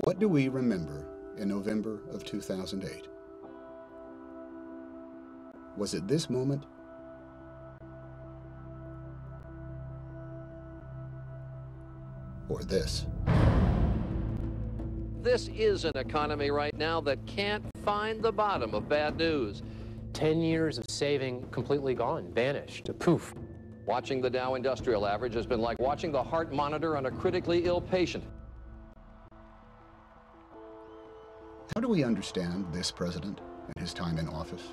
What do we remember in November of 2008? Was it this moment? Or this? This is an economy right now that can't find the bottom of bad news. 10 years of saving completely gone, vanished, poof. Watching the Dow Industrial Average has been like watching the heart monitor on a critically ill patient. How do we understand this president and his time in office?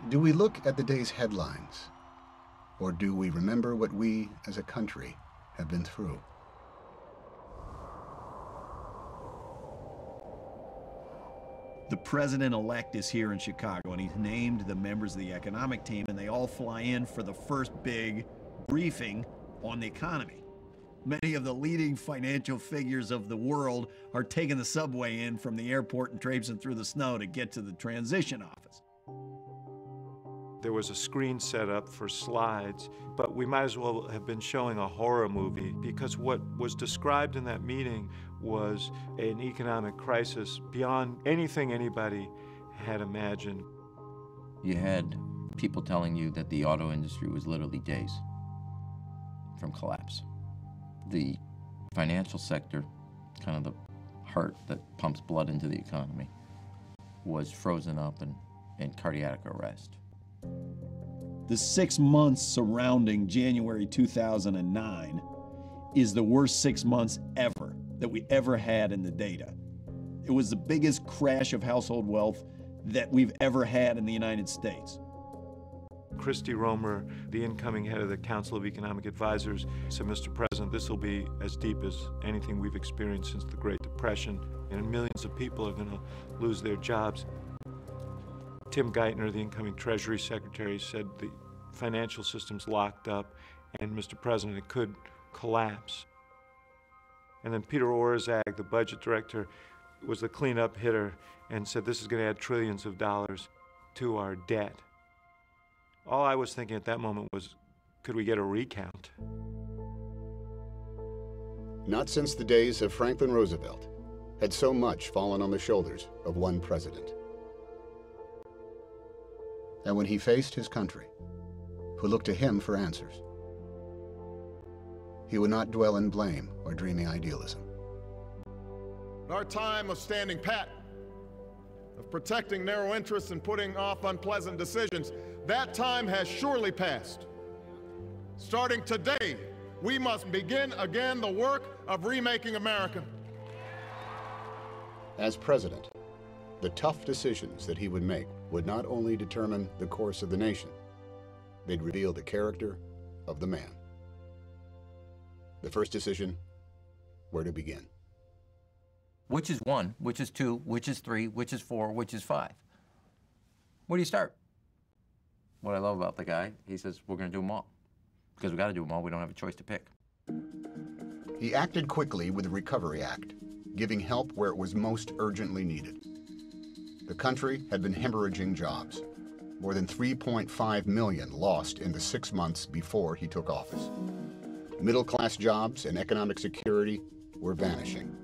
Do we look at the day's headlines, or do we remember what we as a country have been through? The president-elect is here in Chicago, and he's named the members of the economic team, and they all fly in for the first big briefing on the economy. Many of the leading financial figures of the world are taking the subway in from the airport and traipsing through the snow to get to the transition office. There was a screen set up for slides, but we might as well have been showing a horror movie, because what was described in that meeting was an economic crisis beyond anything anybody had imagined. You had people telling you that the auto industry was literally days from collapse. The financial sector, kind of the heart that pumps blood into the economy, was frozen up and in cardiac arrest. The 6 months surrounding January 2009 is the worst 6 months ever that we ever had in the data. It was the biggest crash of household wealth that we've ever had in the United States. Christy Romer, the incoming head of the Council of Economic Advisors, said, "Mr. President, this will be as deep as anything we've experienced since the Great Depression, and millions of people are going to lose their jobs." Tim Geithner, the incoming Treasury Secretary, said the financial system's locked up, and Mr. President, it could collapse. And then Peter Orszag, the budget director, was the cleanup hitter and said this is going to add trillions of dollars to our debt. All I was thinking at that moment was, could we get a recount? Not since the days of Franklin Roosevelt had so much fallen on the shoulders of one president. And when he faced his country, who looked to him for answers, he would not dwell in blame or dreamy idealism. Our time of standing pat, of protecting narrow interests and putting off unpleasant decisions, that time has surely passed. Starting today, we must begin again the work of remaking America. As president, the tough decisions that he would make would not only determine the course of the nation, they'd reveal the character of the man. The first decision, where to begin. Which is 1, which is 2, which is 3, which is 4, which is 5? Where do you start? What I love about the guy, he says, we're going to do them all. Because we got to do them all, we don't have a choice to pick. He acted quickly with the Recovery Act, giving help where it was most urgently needed. The country had been hemorrhaging jobs. More than 3.5 million lost in the 6 months before he took office. Middle-class jobs and economic security were vanishing.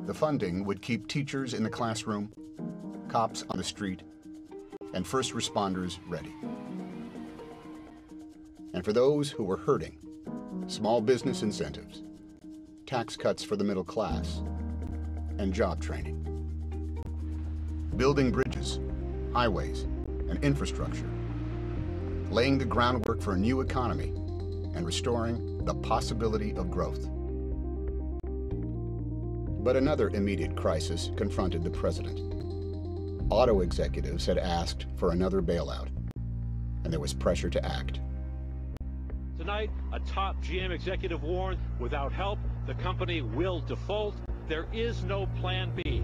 The funding would keep teachers in the classroom, cops on the street, and first responders ready. And for those who were hurting, small business incentives, tax cuts for the middle class, and job training. Building bridges, highways, and infrastructure, laying the groundwork for a new economy and restoring the possibility of growth. But another immediate crisis confronted the president. Auto executives had asked for another bailout, and there was pressure to act. Tonight, a top GM executive warned, without help, the company will default. There is no plan B.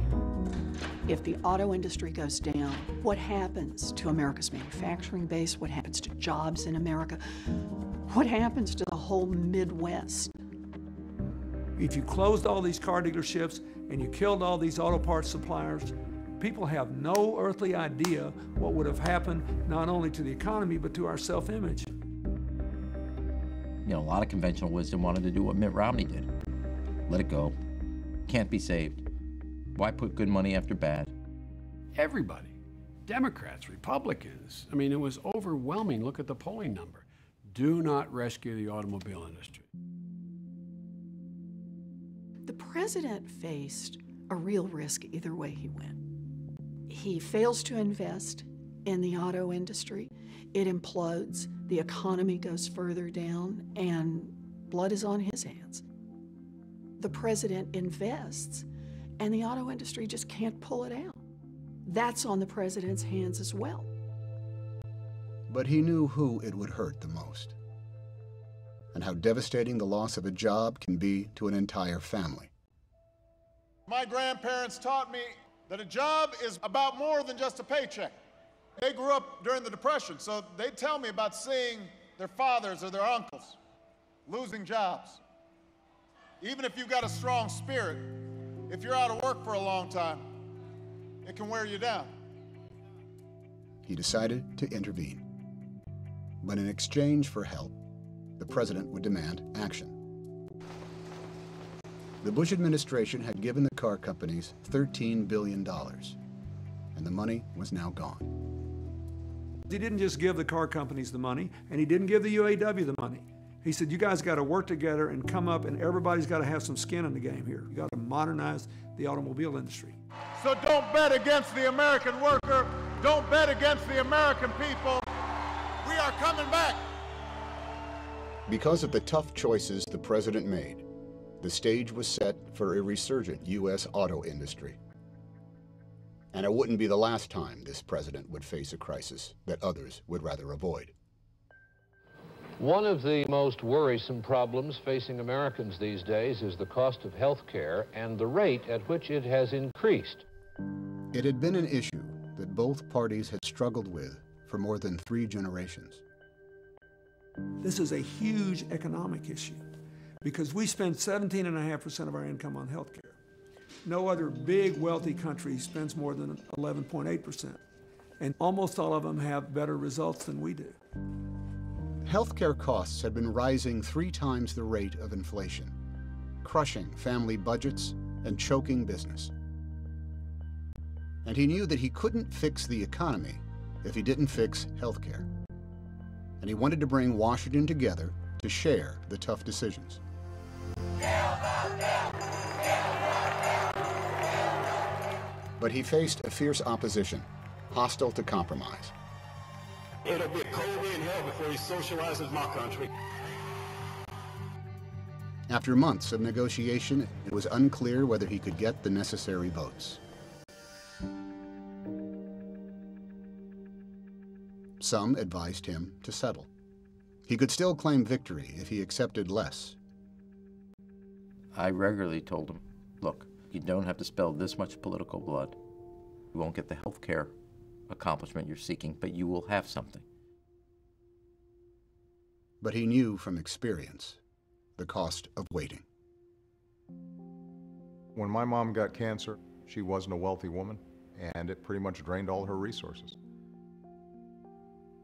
If the auto industry goes down, what happens to America's manufacturing base? What happens to jobs in America? What happens to the whole Midwest? If you closed all these car dealerships and you killed all these auto parts suppliers, people have no earthly idea what would have happened not only to the economy, but to our self-image. You know, a lot of conventional wisdom wanted to do what Mitt Romney did. Let it go. can't be saved. Why put good money after bad? Everybody, Democrats, Republicans, I mean, it was overwhelming. Look at the polling number. Do not rescue the automobile industry. The president faced a real risk either way he went. He fails to invest in the auto industry. It implodes, the economy goes further down, and blood is on his hands. The president invests, and the auto industry just can't pull it out. That's on the president's hands as well. But he knew who it would hurt the most, and how devastating the loss of a job can be to an entire family. My grandparents taught me that a job is about more than just a paycheck. They grew up during the Depression, so they'd tell me about seeing their fathers or their uncles losing jobs. Even if you've got a strong spirit, if you're out of work for a long time, it can wear you down. He decided to intervene. But in exchange for help, the president would demand action. The Bush administration had given the car companies $13 billion, and the money was now gone. He didn't just give the car companies the money, and he didn't give the UAW the money. He said, you guys got to work together and come up, and everybody's got to have some skin in the game here. You got to modernize the automobile industry. So don't bet against the American worker. Don't bet against the American people. We are coming back. Because of the tough choices the president made, the stage was set for a resurgent U.S. auto industry. And it wouldn't be the last time this president would face a crisis that others would rather avoid. One of the most worrisome problems facing Americans these days is the cost of health care and the rate at which it has increased. It had been an issue that both parties had struggled with for more than 3 generations. This is a huge economic issue because we spend 17.5% of our income on health care. No other big wealthy country spends more than 11.8%, and almost all of them have better results than we do. Healthcare costs had been rising 3 times the rate of inflation, crushing family budgets and choking business. And he knew that he couldn't fix the economy if he didn't fix healthcare. And he wanted to bring Washington together to share the tough decisions. But he faced a fierce opposition, hostile to compromise. It'll be a cold day in hell before he socializes my country. After months of negotiation, it was unclear whether he could get the necessary votes. Some advised him to settle. He could still claim victory if he accepted less. I regularly told him, look, you don't have to spill this much political blood. You won't get the health care accomplishment you're seeking, but you will have something. But he knew from experience the cost of waiting. When my mom got cancer, she wasn't a wealthy woman, and it pretty much drained all her resources.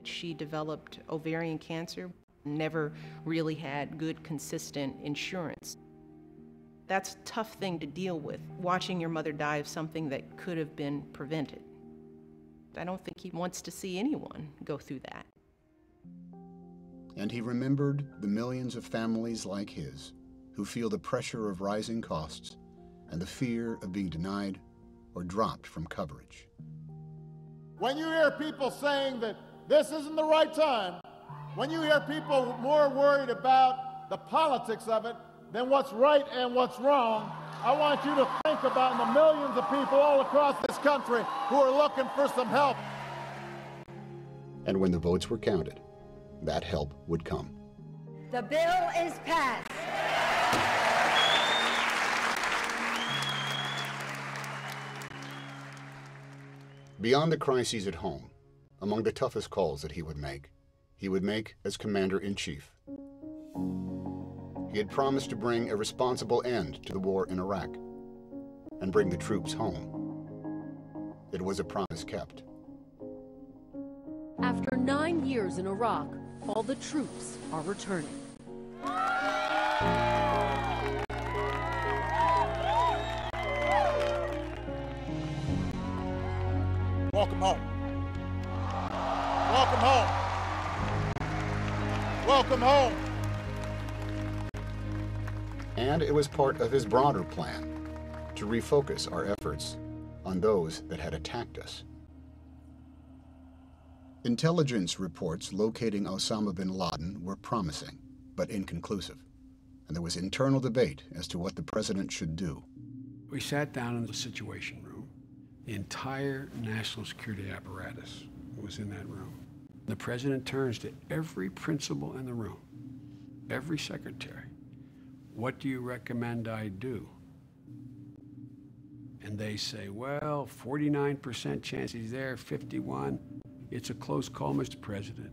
She developed ovarian cancer, never really had good, consistent insurance. That's a tough thing to deal with, watching your mother die of something that could have been prevented. I don't think he wants to see anyone go through that. And he remembered the millions of families like his who feel the pressure of rising costs and the fear of being denied or dropped from coverage. When you hear people saying that this isn't the right time, when you hear people more worried about the politics of it than what's right and what's wrong, I want you to think about the millions of people all across this country who are looking for some help. And when the votes were counted, that help would come. The bill is passed. Beyond the crises at home, among the toughest calls that he would make as Commander-in-Chief. He had promised to bring a responsible end to the war in Iraq and bring the troops home. It was a promise kept. After 9 years in Iraq, all the troops are returning. welcome home. Welcome home. Welcome home. And it was part of his broader plan to refocus our efforts on those that had attacked us. Intelligence reports locating Osama bin Laden were promising, but inconclusive, and there was internal debate as to what the president should do. We sat down in the Situation Room. The entire national security apparatus was in that room. The president turns to every principal in the room, every secretary. What do you recommend I do? And they say, well, 49% chance he's there, 51. It's a close call, Mr. President.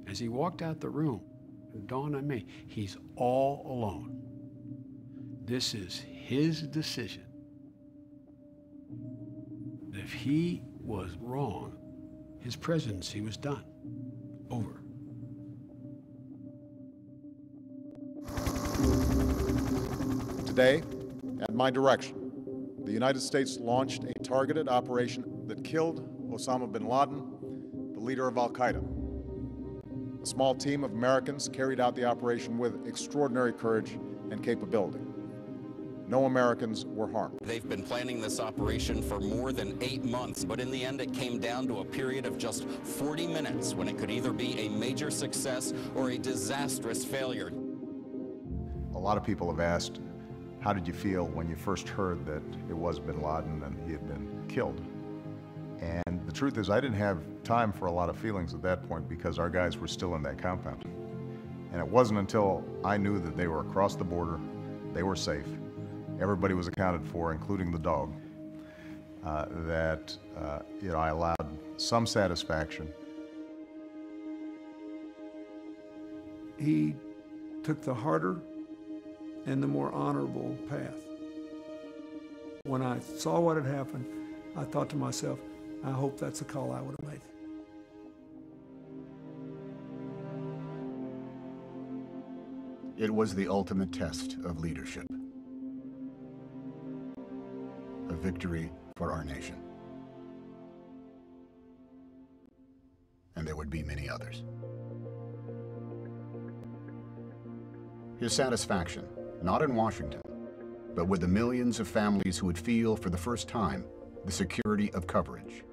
As he walked out the room, it dawned on me, he's all alone. This is his decision. If he was wrong, his presidency was done. Over. Today, at my direction, the United States launched a targeted operation that killed Osama bin Laden, the leader of Al-Qaeda. A small team of Americans carried out the operation with extraordinary courage and capability. No Americans were harmed. They've been planning this operation for more than 8 months, but in the end it came down to a period of just 40 minutes when it could either be a major success or a disastrous failure. A lot of people have asked, how did you feel when you first heard that it was bin Laden and he had been killed? And the truth is, I didn't have time for a lot of feelings at that point because our guys were still in that compound. And it wasn't until I knew that they were across the border, they were safe, everybody was accounted for, including the dog, that I allowed some satisfaction. He took the harder and the more honorable path. When I saw what had happened, I thought to myself, I hope that's the call I would have made. It was the ultimate test of leadership. A victory for our nation. And there would be many others. His satisfaction, not in Washington, but with the millions of families who would feel for the first time the security of coverage.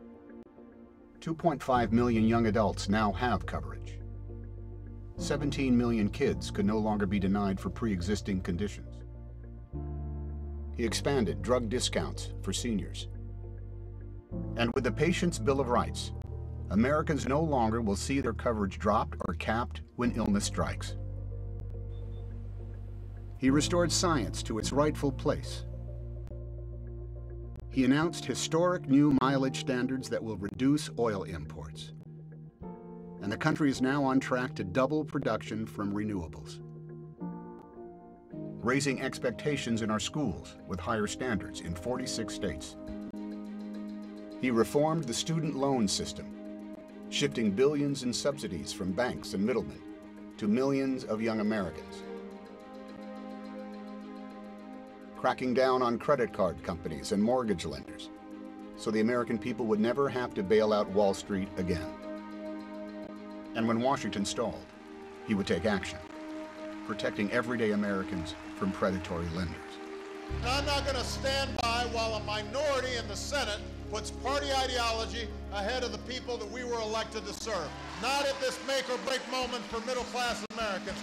2.5 million young adults now have coverage. 17 million kids could no longer be denied for pre-existing conditions. He expanded drug discounts for seniors. And with the Patient's Bill of Rights, Americans no longer will see their coverage dropped or capped when illness strikes. He restored science to its rightful place. He announced historic new mileage standards that will reduce oil imports. And the country is now on track to double production from renewables. Raising expectations in our schools with higher standards in 46 states. He reformed the student loan system, shifting billions in subsidies from banks and middlemen to millions of young Americans. Cracking down on credit card companies and mortgage lenders so the American people would never have to bail out Wall Street again. And when Washington stalled, he would take action, protecting everyday Americans from predatory lenders. And I'm not going to stand by while a minority in the Senate puts party ideology ahead of the people that we were elected to serve. Not at this make or break moment for middle-class Americans.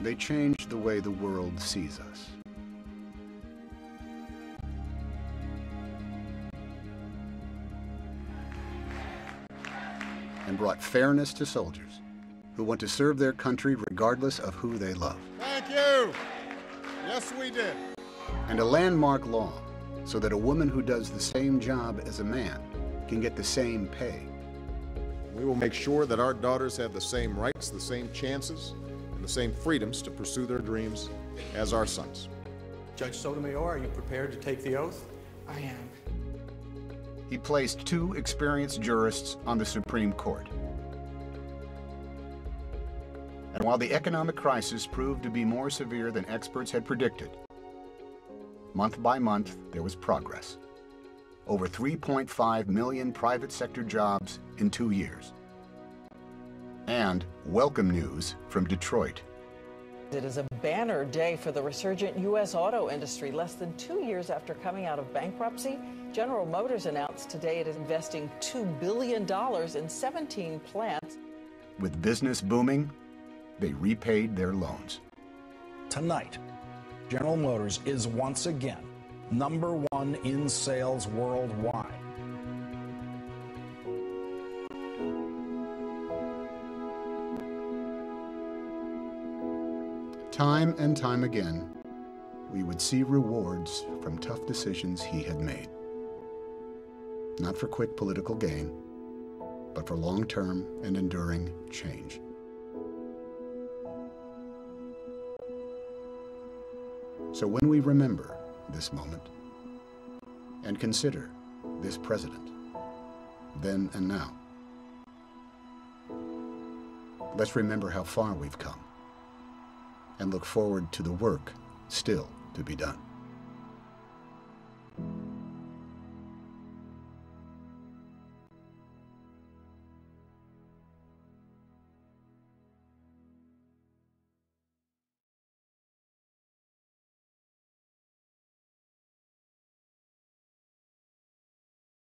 They changed the way the world sees us. And brought fairness to soldiers who want to serve their country regardless of who they love. Thank you. Yes, we did. And a landmark law so that a woman who does the same job as a man can get the same pay. We will make sure that our daughters have the same rights, the same chances, and the same freedoms to pursue their dreams as our sons. Judge Sotomayor, are you prepared to take the oath? I am. He placed 2 experienced jurists on the Supreme Court. And while the economic crisis proved to be more severe than experts had predicted, month by month, there was progress. Over 3.5 million private sector jobs in 2 years. And welcome news from Detroit. It is a banner day for the resurgent U.S. auto industry. Less than 2 years after coming out of bankruptcy, General Motors announced today it is investing $2 billion in 17 plants. With business booming, they repaid their loans. Tonight, General Motors is once again #1 in sales worldwide. Time and time again, we would see rewards from tough decisions he had made. Not for quick political gain, but for long-term and enduring change. So when we remember this moment and consider this president, then and now, let's remember how far we've come and look forward to the work still to be done.